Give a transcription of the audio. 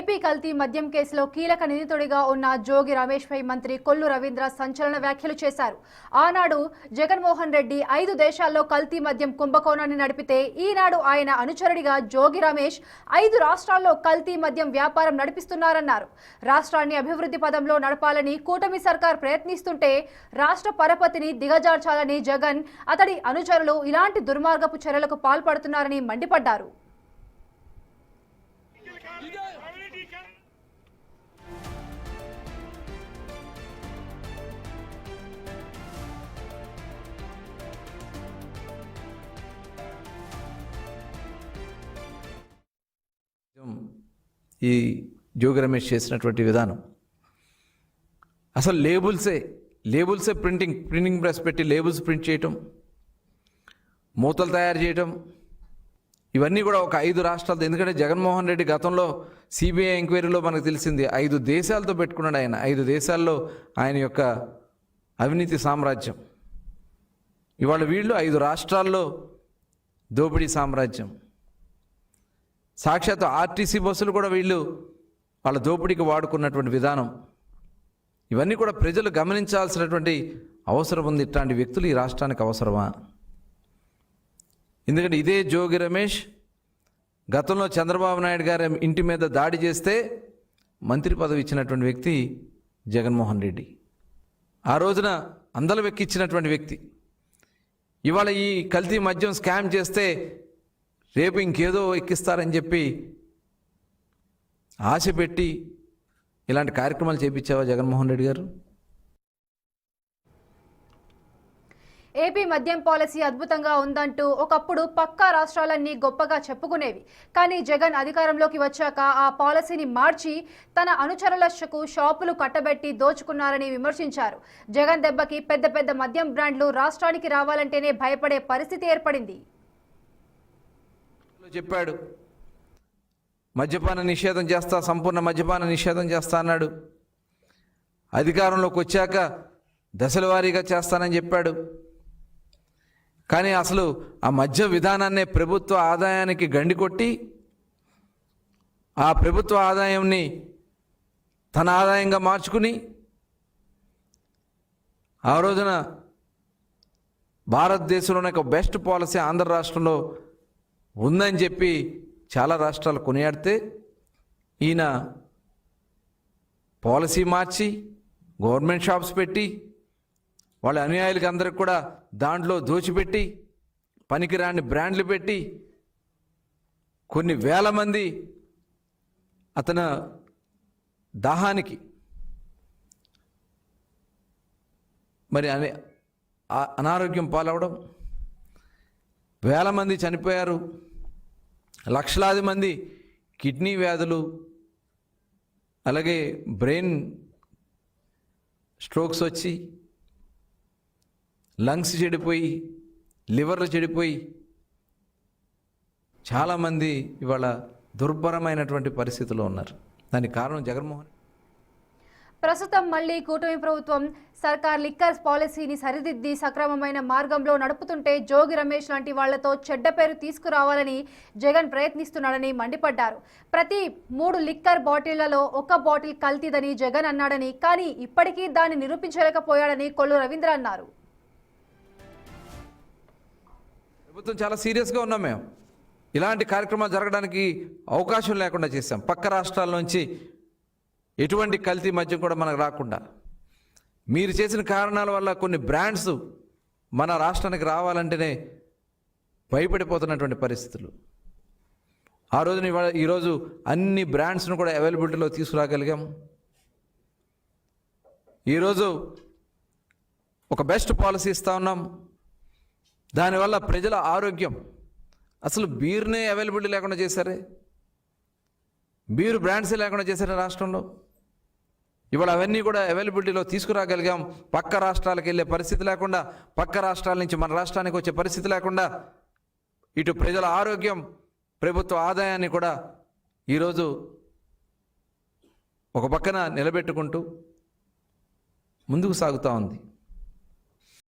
AP కల్తీ మద్యం కేసులో కీలక నిందితుడిగా ఉన్న జోగి రమేష్ పై మంత్రి కొల్లు రవీంద్ర సంచలన వ్యాఖ్యలు చేశారు. ఆనాడు జగన్మోహన్ రెడ్డి 5 దేశాల్లో కల్తీ మద్యం కుంభకోణాన్ని నడిపితే ఈనాడు ఆయన అనుచరుడిగా జోగి రమేష్ 5 రాష్ట్రాల్లో కల్తీ మద్యం వ్యాపారం నడిపిస్తున్నారన్నారు. రాష్ట్రాన్ని అభివృద్ధి పదంలో నడపాలని కూటమి సర్కార్ ప్రయత్నిస్తుంటే రాష్ట్ర పరపతిని దిగజార్చాలని జగన్, అతడి అనుచరులు ఇలాంటి దుర్మార్గపు చర్యలకు పాల్పడుతున్నారని మండిపడ్డారు. ఈ జోగి రమేష్ చేసినటువంటి విధానం అసలు లేబుల్సే ప్రింటింగ్ ప్రెస్ పెట్టి లేబుల్స్ ప్రింట్ చేయటం, మూతలు తయారు చేయటం, ఇవన్నీ కూడా ఒక 5 రాష్ట్రాలతో. ఎందుకంటే జగన్మోహన్ రెడ్డి గతంలో సిబిఐ ఎంక్వైరీలో మనకు తెలిసింది 5 దేశాలతో పెట్టుకున్నాడు ఆయన. 5 దేశాల్లో ఆయన యొక్క అవినీతి సామ్రాజ్యం. ఇవాళ వీళ్ళు 5 రాష్ట్రాల్లో దోపిడీ సామ్రాజ్యం. సాక్షాత్ ఆర్టీసీ బస్సులు కూడా వీళ్ళు వాళ్ళ దోపిడీకి వాడుకున్నటువంటి విధానం. ఇవన్నీ కూడా ప్రజలు గమనించాల్సినటువంటి అవసరం ఉంది. ఇట్లాంటి వ్యక్తులు ఈ రాష్ట్రానికి అవసరమా? ఎందుకంటే ఇదే జోగి రమేష్ గతంలో చంద్రబాబు నాయుడు గారి ఇంటి మీద దాడి చేస్తే మంత్రి పదవి ఇచ్చినటువంటి వ్యక్తి జగన్మోహన్ రెడ్డి. ఆ రోజున అందలు వెక్కిచ్చినటువంటి వ్యక్తి. ఇవాళ ఈ కల్తీ మద్యం స్కామ్ చేస్తే రేపు ఇంకేదో ఎక్కిస్తారని చెప్పి ఆశ పెట్టి ఇలాంటి కార్యక్రమాలు చేయించావా జగన్మోహన్ రెడ్డి గారు? ఏపీ మద్యం పాలసీ అద్భుతంగా ఉందంటూ ఒకప్పుడు పక్కా రాష్ట్రాలన్నీ గొప్పగా చెప్పుకునేవి. కానీ జగన్ అధికారంలోకి వచ్చాక ఆ పాలసీని మార్చి తన అనుచరులకు షాపులు కట్టబెట్టి దోచుకున్నారని విమర్శించారు. జగన్ దెబ్బకి పెద్ద పెద్ద మద్యం బ్రాండ్లు రాష్ట్రానికి రావాలంటేనే భయపడే పరిస్థితి ఏర్పడింది. చెప్పాడు మద్యపాన నిషేధం చేస్తా, సంపూర్ణ మద్యపాన నిషేధం చేస్తా అన్నాడు. అధికారంలోకి వచ్చాక దశల వారీగా చేస్తానని చెప్పాడు. కానీ అసలు ఆ మద్య విధానాన్నే ప్రభుత్వ ఆదాయానికి గండి కొట్టి ఆ ప్రభుత్వ ఆదాయంని తన ఆదాయంగా మార్చుకుని ఆ రోజున భారతదేశంలోనే ఒక బెస్ట్ పాలసీ ఆంధ్ర రాష్ట్రంలో ఉందని చెప్పి చాలా రాష్ట్రాలు కొనియాడితే ఈయన పాలసీ మార్చి గవర్నమెంట్ షాప్స్ పెట్టి వాళ్ళ అనుయాయులకి అందరికి కూడా దాంట్లో దోచిపెట్టి పనికిరాని బ్రాండ్లు పెట్టి కొన్ని వేల మంది అతను దాహానికి మరి అనారోగ్యం పాలవడం, వేల మంది చనిపోయారు, లక్షలాది మంది కిడ్నీ వ్యాధులు, అలాగే బ్రెయిన్ స్ట్రోక్స్ వచ్చి లంగ్స్ చెడిపోయి లివర్లు చెడిపోయి చాలామంది ఇవాళ దుర్భరమైనటువంటి పరిస్థితిలో ఉన్నారు. దానికి కారణం జగన్మోహన్. ప్రస్తుతం మళ్లీ కూటమి ప్రభుత్వం సర్కార్ లిక్కర్ పాలసీని సరిదిద్ది సక్రమమైన మార్గంలో నడుపుతుంటే జోగి రమేష్ లాంటి వాళ్లతో చెడ్డ పేరు తీసుకురావాలని జగన్ ప్రయత్నిస్తున్నాడని మండిపడ్డారు. ప్రతి 3 లిక్కర్ బాటిళ్లలో 1 బాటిల్ కల్తీదని జగన్ అన్నాడని, కానీ ఇప్పటికీ దాన్ని నిరూపించలేకపోయాడని కొల్లు రవీంద్ర అన్నారు. ప్రభుత్వం చాలా సీరియస్గా ఉన్నాం. మేము ఇలాంటి కార్యక్రమాలు జరగడానికి అవకాశం లేకుండా చేశాం. పక్క రాష్ట్రాల నుంచి ఎటువంటి కల్తీ మద్యం కూడా మనకు రాకుండా మీరు చేసిన కారణాల వల్ల కొన్ని బ్రాండ్స్ మన రాష్ట్రానికి రావాలంటేనే భయపడిపోతున్నటువంటి పరిస్థితులు. ఆ రోజున ఈరోజు అన్ని బ్రాండ్స్ను కూడా అవైలబిలిటీలో తీసుకురాగలిగాం. ఈరోజు ఒక బెస్ట్ పాలసీ ఇస్తూ ఉన్నాం. దానివల్ల ప్రజల ఆరోగ్యం. అసలు బీర్నే అవైలబిలిటీ లేకుండా చేశారే, బీరు బ్రాండ్సే లేకుండా చేశారే రాష్ట్రంలో. ఇవాళ అవన్నీ కూడా అవైలబిలిటీలో తీసుకురాగలిగాం. పక్క రాష్ట్రాలకు వెళ్ళే పరిస్థితి లేకుండా, పక్క రాష్ట్రాల నుంచి మన రాష్ట్రానికి వచ్చే పరిస్థితి లేకుండా, ఇటు ప్రజల ఆరోగ్యం, ప్రభుత్వ ఆదాయాన్ని కూడా ఈరోజు ఒక పక్కన నిలబెట్టుకుంటూ ముందుకు సాగుతూ ఉంది.